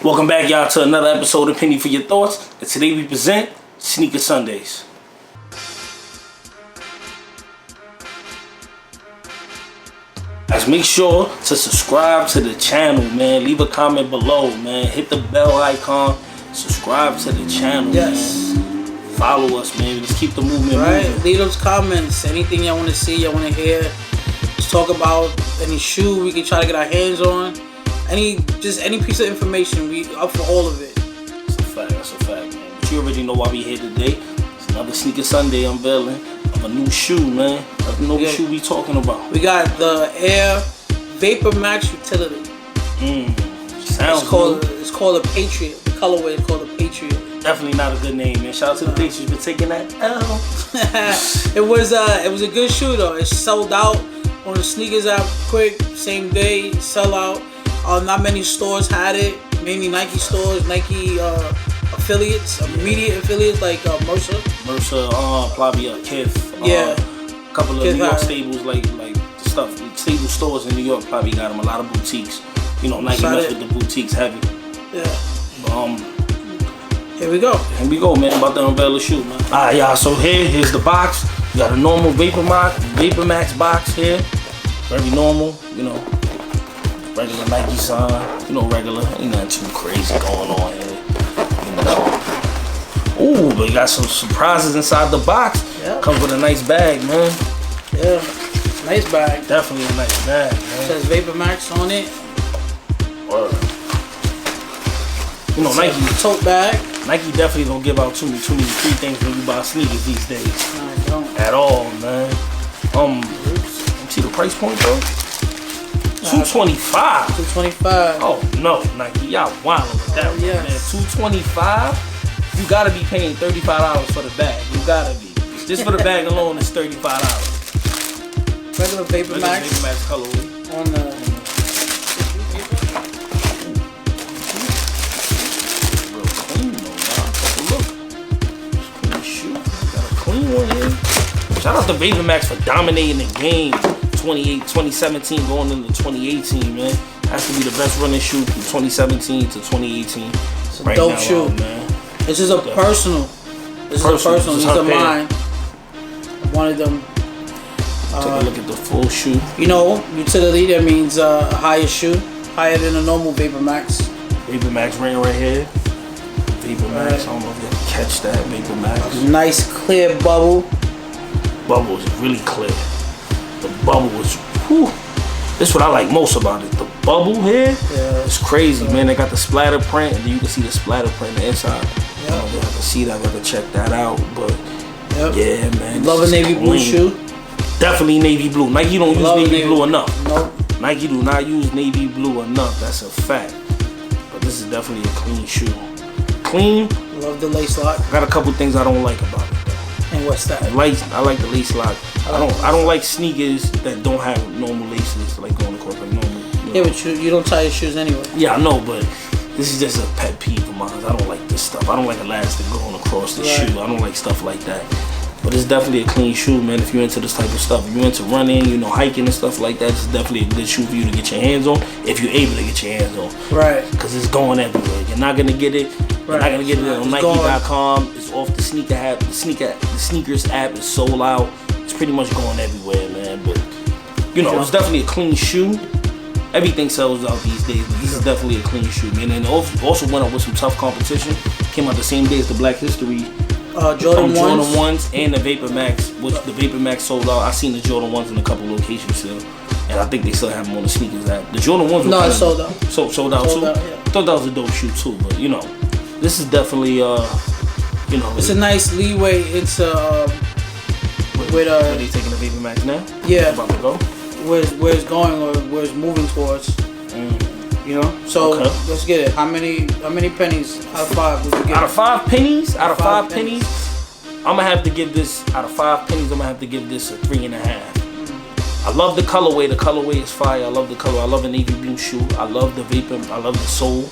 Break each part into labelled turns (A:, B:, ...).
A: Welcome back, y'all, to another episode of Penny for Your Thoughts. And today we present Sneaker Sundays. Guys, make sure to subscribe to the channel, man. Leave a comment below, man. Hit the bell icon. Subscribe to the channel,
B: yes.
A: Man. Follow us, man. Let's keep the movement moving.
B: Leave those comments. Anything y'all want to see, y'all want to hear. Let's talk about any shoe we can try to get our hands on. Any piece of information. We up for all of it.
A: That's a fact, man. But you already know why we here today. It's another Sneaker Sunday unveiling of a new shoe, man. I know what shoe we talking about.
B: We got the Air Vapormax Utility.
A: Sounds
B: good. It's called a Patriot. The colorway is called a Patriot.
A: Definitely not a good name, man. Shout out to the Patriots for taking that L.
B: It was a good shoe though. It sold out on the sneakers app quick, same day, sell out. Not many stores had it. Mainly Nike stores, Nike affiliates, immediate affiliates like Mercer,
A: Plavia, Kith. A couple of New York stables like the stuff. Stable stores in New York probably got them. A lot of boutiques. You know, Nike mess with the boutiques heavy.
B: Yeah. Here we go,
A: man. About to unveil the shoe, man. Alright, y'all. So here's the box. You got a normal Vapormax box here. Very normal, you know. Regular Nike sign, you know, regular. Ain't nothing too crazy going on here, you know. Ooh, but you got some surprises inside the box.
B: Yeah.
A: Comes with a nice bag, man.
B: Yeah, nice bag.
A: Definitely a nice bag, man.
B: Says Vapormax on it.
A: Word. You know, Nike
B: tote bag.
A: Nike definitely don't give out too many free things when you buy sneakers these days.
B: No, I don't.
A: At all, man. See the price point though? $225.
B: $225.
A: Oh no, Nike, y'all wildin' with that one, man. $225. You gotta be paying $35 for the bag. You gotta be. Just for the bag alone is $35.
B: Regular Vapormax.
A: Vapormax colorway.
B: On the.
A: Real clean though, man. Look. Clean shoe. Got a clean one here. Shout out to Vapormax for dominating the game. 2017 going into 2018, man. Has to be the best running shoe from 2017 to 2018.
B: It's a dope shoe,
A: man.
B: This is a personal. This is a mine. One of them.
A: Take a look at the full shoe.
B: You know, utility, that means a higher shoe. Higher than a normal Vapormax.
A: Vapormax ring right here. Vapormax, I don't know if you can catch that. Vapormax.
B: Nice clear bubble.
A: Bubble is really clear. The bubble was, whew. This is what I like most about it. The bubble here is crazy, man. They got the splatter print, and then you can see the splatter print on the inside. I don't know if you have to see that. I got to check that out, but yeah, man.
B: Love a navy blue shoe.
A: Definitely navy blue. Nike don't use navy blue enough.
B: Nope.
A: Nike do not use navy blue enough. That's a fact. But this is definitely a clean shoe. Clean.
B: Love the lace lock.
A: I got a couple things I don't like about it.
B: And what's that?
A: I like the lace lock. I don't like sneakers that don't have normal laces, like going across like normal. You know.
B: Yeah, but you don't tie your shoes anyway.
A: Yeah, I know, but this is just a pet peeve of mine. I don't like this stuff. I don't like elastic going across the shoe. I don't like stuff like that. But it's definitely a clean shoe, man. If you're into this type of stuff, if you're into running, you know, hiking and stuff like that, it's definitely a good shoe for you to get your hands on. If you're able to get your hands on,
B: right?
A: Because it's going everywhere. You're not gonna get it. You're not gonna get it on Nike.com. It's off the sneaker app. The sneakers app is sold out. It's pretty much going everywhere, man. But you know, it's definitely a clean shoe. Everything sells out these days, but this is definitely a clean shoe, man. And also went up with some tough competition. Came out the same day as the Black History.
B: Jordan
A: 1s and the Vapormax, which the Vapormax sold out. I seen the Jordan 1s in a couple locations still, and I think they still have them on the sneakers app. The Jordan 1s were
B: it's sold out.
A: Sold out too. I thought that was a dope shoe too, but you know, this is definitely you know,
B: it's a nice leeway. It's
A: where they taking the Vapormax now?
B: Yeah,
A: about to go.
B: Where it's going or where it's moving towards. You know, so let's get it. How many pennies out of 5 would you give?
A: Out of 5 pennies? Out of 5 pennies? I'm gonna have to give this, out of 5 pennies, I'm gonna have to give this a 3.5. I love the colorway. The colorway is fire. I love the color. I love the navy blue shoe. I love the vapor. I love the sole,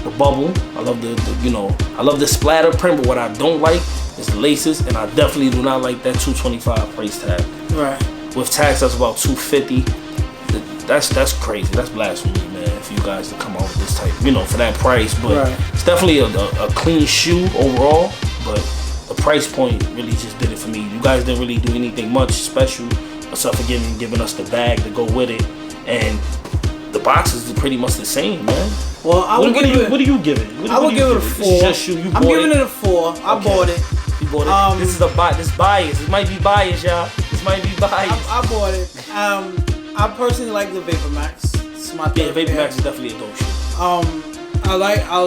A: the bubble. I love the you know, I love the splatter print. But what I don't like is the laces, and I definitely do not like that $225 price tag.
B: Right.
A: With tax, that's about $250. that's crazy. That's blasphemy, man. If you guys to come out with this type, for that price, but it's definitely a clean shoe overall. But the price point really just did it for me. You guys didn't really do anything much special, except for giving us the bag to go with it, and the boxes are pretty much the same, man.
B: Well, what do
A: you give it?
B: I would give it a 4. I'm giving it a 4. I bought it.
A: You bought it. This is this bias. It might be bias, y'all. This might be bias.
B: I bought it. I personally like the Vapormax. It's my third pair.
A: Vapormax is definitely a dope shoe.
B: I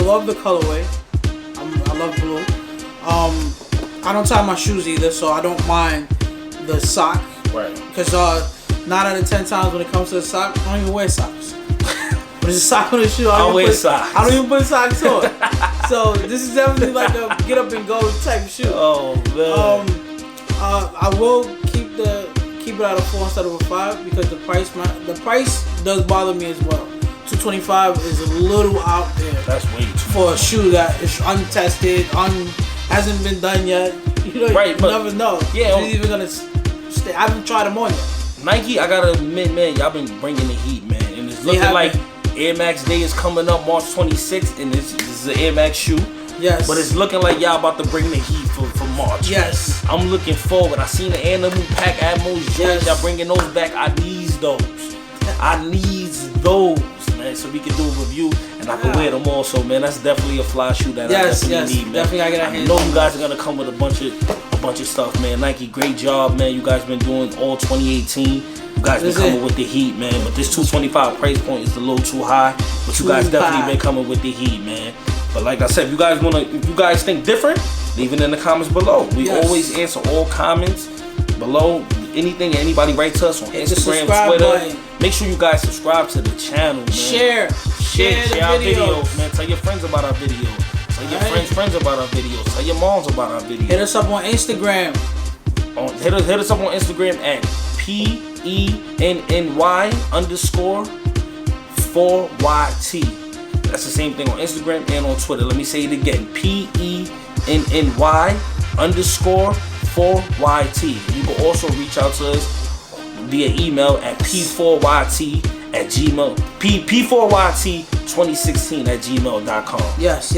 B: love the colorway. I love blue. I don't tie my shoes either, so I don't mind the sock.
A: Right.
B: Because 9 out of 10 times when it comes to the sock, I don't even wear socks. But it's a sock on the shoe.
A: I wear socks.
B: I don't even put socks on. So this is definitely like a get up and go type shoe.
A: Oh man.
B: I will keep it at a 4 instead of a 5 because the price does bother me as well. $225 is a little out there.
A: That's way too
B: for a shoe that is untested, hasn't been done yet. You never know.
A: Yeah,
B: it's even gonna stay. I haven't tried them on yet.
A: Nike, I gotta admit, man, y'all been bringing the heat, man, and it's looking like Air Max Day is coming up March 26th, and this is an Air Max shoe.
B: Yes.
A: But it's looking like y'all about to bring the heat for March.
B: Yes.
A: Man. I'm looking forward. I seen the Animal Pack Atmos joints. Y'all bringing those back. I need those. Man, so we can do a review and I can wear them also, man. That's definitely a fly shoe that I definitely need, man.
B: Definitely I
A: know you guys are gonna come with a bunch of stuff, man. Nike, great job, man. You guys been doing all 2018. You guys been coming with the heat, man. But this $225 price point is a little too high. But you guys definitely been coming with the heat, man. But like I said, if you guys think different, leave it in the comments below. We always answer all comments below. Anything anybody write to us on Instagram, Twitter. Button. Make sure you guys subscribe to the channel, man.
B: Share
A: our videos, man. Tell your friends about our videos. Tell your friends about our videos. Tell your moms about our videos.
B: Hit us up on Instagram.
A: Hit us up on Instagram at PENNY_4YT. That's the same thing on Instagram and on Twitter. Let me say it again. PENNY_4YT. You can also reach out to us via email at p4yt2016@gmail.com.
B: Yes.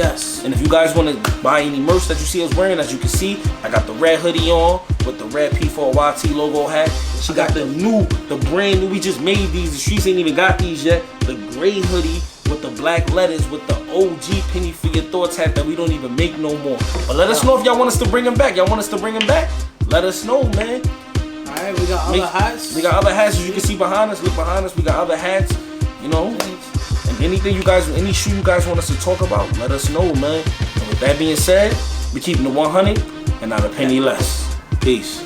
A: And if you guys want to buy any merch that you see us wearing, as you can see, I got the red hoodie on with the red P4YT logo hat. She got the brand new, we just made these. The streets ain't even got these yet. The gray hoodie with the black letters with the OG Penny for Your Thoughts hat that we don't even make no more. But let us know if y'all want us to bring them back. Let us know, man.
B: Alright, we got other hats.
A: We got other hats, as you can see behind us. Look behind us. We got other hats. And anything any shoe you guys want us to talk about, let us know, man. And with that being said, we keeping it 100 and not a penny less. Peace.